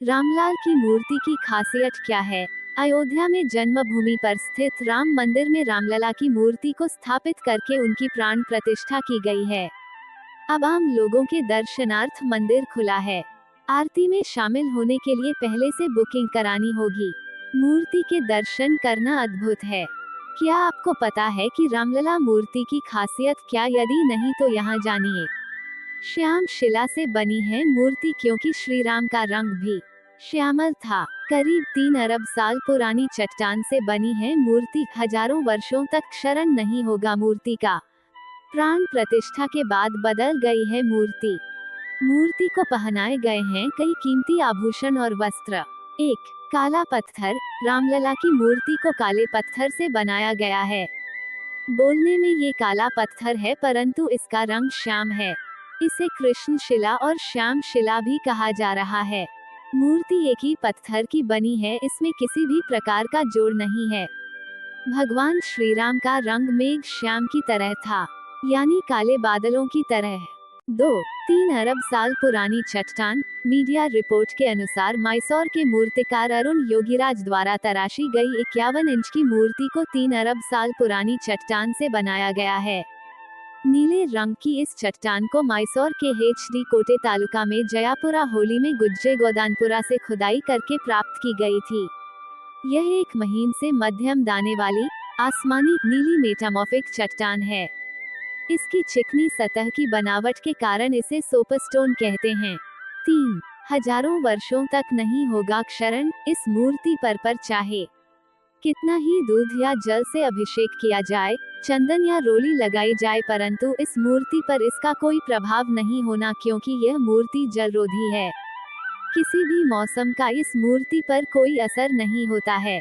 रामलाल की मूर्ति की खासियत क्या है? अयोध्या में जन्मभूमि पर स्थित राम मंदिर में रामलला की मूर्ति को स्थापित करके उनकी प्राण प्रतिष्ठा की गई है। अब आम लोगों के दर्शनार्थ मंदिर खुला है। आरती में शामिल होने के लिए पहले से बुकिंग करानी होगी। मूर्ति के दर्शन करना अद्भुत है। क्या आपको पता है कि रामलला मूर्ति की खासियत क्या? यदि नहीं तो यहाँ जानिए। श्याम शिला से बनी है मूर्ति क्योंकि श्री राम का रंग भी श्यामल था। करीब 3 अरब साल पुरानी चट्टान से बनी है मूर्ति। हजारों वर्षों तक क्षरण नहीं होगा मूर्ति का। प्राण प्रतिष्ठा के बाद बदल गई है मूर्ति। मूर्ति को पहनाए गए हैं कई कीमती आभूषण और वस्त्र। 1. काला पत्थर। रामलला की मूर्ति को काले पत्थर से बनाया गया है। बोलने में ये काला पत्थर है परंतु इसका रंग श्याम है। इसे कृष्ण शिला और श्याम शिला भी कहा जा रहा है। मूर्ति एक ही पत्थर की बनी है, इसमें किसी भी प्रकार का जोड़ नहीं है। भगवान श्री राम का रंग मेघ श्याम की तरह था, यानी काले बादलों की तरह। 2. 3 अरब साल पुरानी चट्टान। मीडिया रिपोर्ट के अनुसार मैसूर के मूर्तिकार अरुण योगीराज द्वारा तराशी गई 51 इंच की मूर्ति को 3 अरब साल पुरानी चट्टान से बनाया गया है। नीले रंग की इस चट्टान को मैसूर के HD कोटे तालुका में जयापुरा होली में गुज्जे गोदानपुरा से खुदाई करके प्राप्त की गई थी। यह एक महीन से मध्यम दाने वाली आसमानी नीली मेटामॉर्फिक चट्टान है। इसकी चिकनी सतह की बनावट के कारण इसे सोपस्टोन कहते हैं। 3. हजारों वर्षों तक नहीं होगा क्षरण। इस मूर्ति पर चाहे कितना ही दूध या जल से अभिषेक किया जाए, चंदन या रोली लगाई जाए, परंतु इस मूर्ति पर इसका कोई प्रभाव नहीं होना क्योंकि यह मूर्ति जलरोधी है। किसी भी मौसम का इस मूर्ति पर कोई असर नहीं होता है।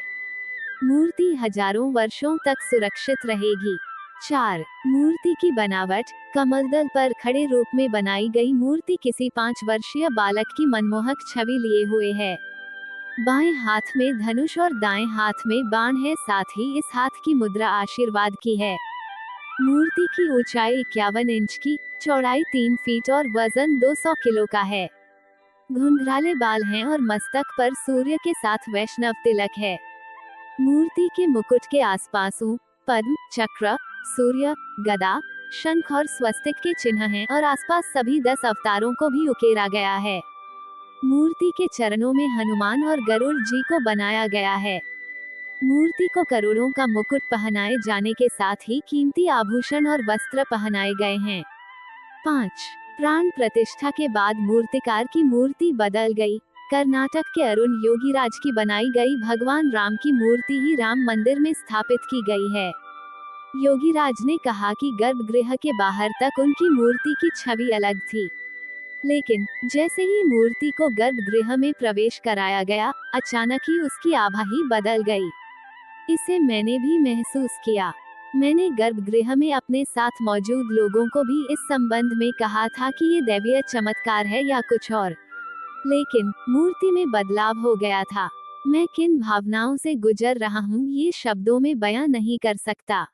मूर्ति हजारों वर्षों तक सुरक्षित रहेगी। 4. मूर्ति की बनावट। कमलदल पर खड़े रूप में बनाई गई मूर्ति किसी 5 वर्षीय बालक की मनमोहक छवि लिए हुए है। बाएं हाथ में धनुष और दाएं हाथ में बाण है, साथ ही इस हाथ की मुद्रा आशीर्वाद की है। मूर्ति की ऊंचाई 51 इंच की, चौड़ाई 3 फीट और वजन 200 किलो का है। घुंघराले बाल हैं और मस्तक पर सूर्य के साथ वैष्णव तिलक है। मूर्ति के मुकुट के आसपास पद्म, चक्र, सूर्य, गदा, शंख और स्वस्तिक के चिन्ह हैं और आसपास सभी 10 अवतारों को भी उकेरा गया है। मूर्ति के चरणों में हनुमान और गरुड़ जी को बनाया गया है। मूर्ति को करोड़ों का मुकुट पहनाए जाने के साथ ही कीमती आभूषण और वस्त्र पहनाए गए हैं। 5. प्राण प्रतिष्ठा के बाद मूर्तिकार की मूर्ति बदल गई। कर्नाटक के अरुण योगीराज की बनाई गई भगवान राम की मूर्ति ही राम मंदिर में स्थापित की गई है। योगीराज ने कहा कि गर्भगृह के बाहर तक उनकी मूर्ति की छवि अलग थी, लेकिन जैसे ही मूर्ति को गर्भगृह में प्रवेश कराया गया, अचानक ही उसकी आभा ही बदल गई। इसे मैंने भी महसूस किया। मैंने गर्भगृह में अपने साथ मौजूद लोगों को भी इस संबंध में कहा था कि ये दैवीय चमत्कार है या कुछ और, लेकिन मूर्ति में बदलाव हो गया था। मैं किन भावनाओं से गुजर रहा हूँ ये शब्दों में बयां नहीं कर सकता।